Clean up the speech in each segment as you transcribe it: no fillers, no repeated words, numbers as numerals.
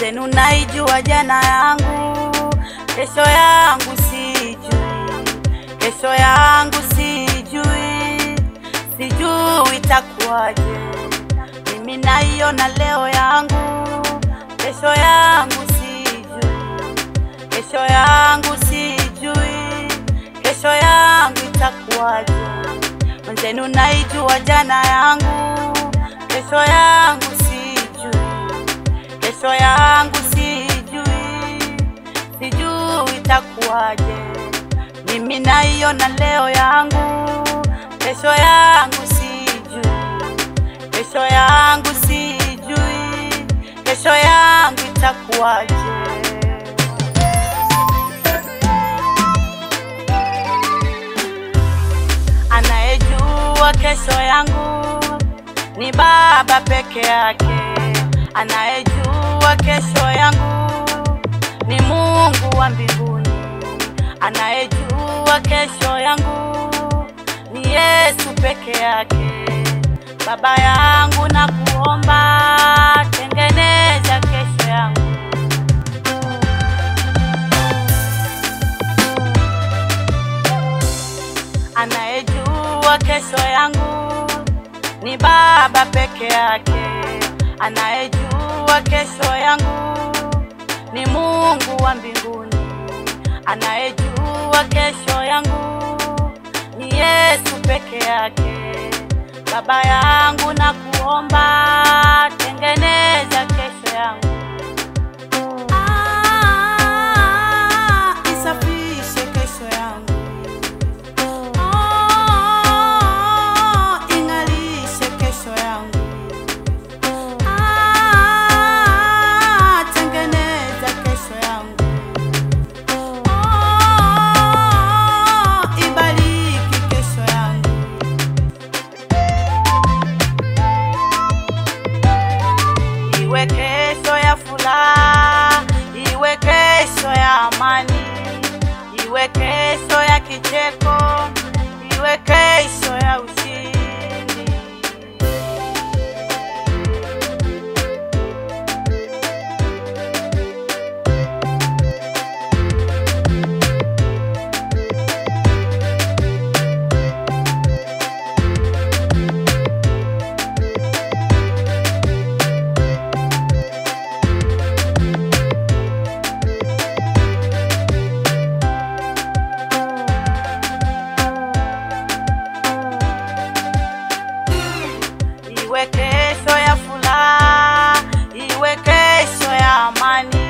Mwenzenu naijua jana yangu, kesho yangu sijui. Kesho yangu sijui, sijui itakuwaje. Mimi naiona leo yangu, kesho yangu sijui. Kesho yangu sijui, kesho yangu itakuwaje. Mwenzenu naijua jana yangu, kesho yangu sijui. Kesho yangu sijui, sijui itakuwaje. Mimi naiona leo yangu, kesho yangu sijui. Kesho yangu sijui, kesho yangu itakuwaje. Anayejua kesho yangu ni Baba peke yake. Anayejua kesho yangu ni Mungu wa mbinguni. Anayejua kesho yangu ni Yesu peke yake. Baba yangu nakuomba, tengeneza kesho yangu. Anayejua kesho yangu ni Baba peke yake. Anayejua kesho yangu ni Mungu wa mbinguni. Anayejua kesho yangu ni Yesu peke yake. Baba yangu nakuomba, tengeneza kesho yangu. Isafishe kesho yangu. Ingalishe kesho yangu. Tengeneza kesho yangu. Ibariki kesho yangu. Iwe kesho ya furaha, iwe kesho ya amani, iwe kesho ya kicheko, iwe kesho ya ushindi. Iwe kesho ya furaha, iwe kesho ya amani,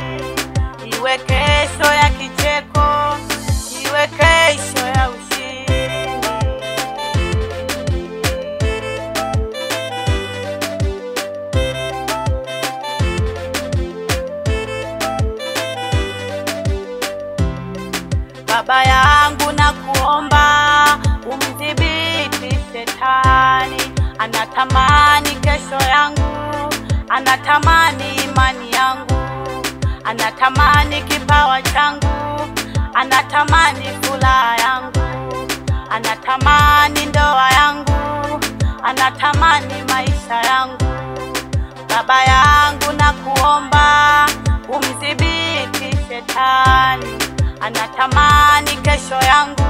iwe kesho ya kicheko, iwe kesho ya ushindi. Baba yangu nakuomba, umdhibiti Shetani. Anatamani kesho yangu, anatamani imani yangu, anatamani kipawa changu, anatamani furaha yangu, anatamani ndoa yangu, anatamani maisha yangu. Baba yangu nakuomba, umdhibiti Shetani. Anatamani kesho yangu,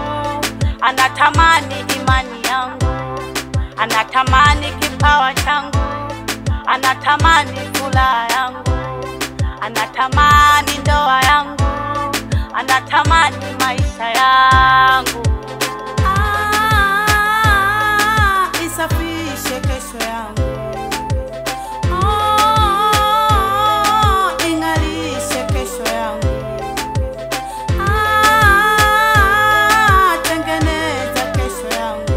anatamani imani yangu, anatamani kipawa changu, anatamani furaha yangu, anatamani ndoa yangu, anatamani maisha yangu. Isafishe kesho yangu. Ingalishe kesho yangu. Tengeneza kesho yangu.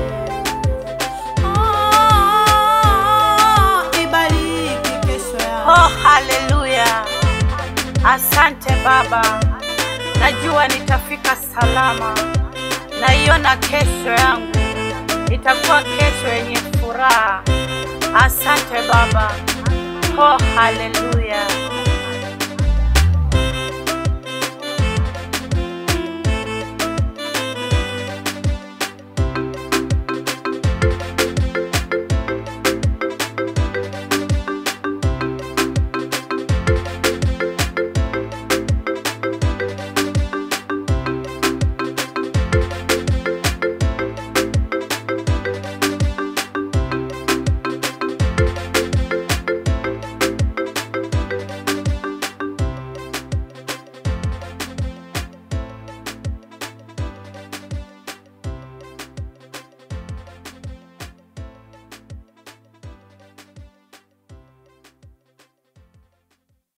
Ibariki kesho yangu. Oh, haleluya. Asante Baba, najua nitafika salama. Naiona kesho yangu itakuwa kesho yenye furaha. Asante Baba. Oh, haleluya.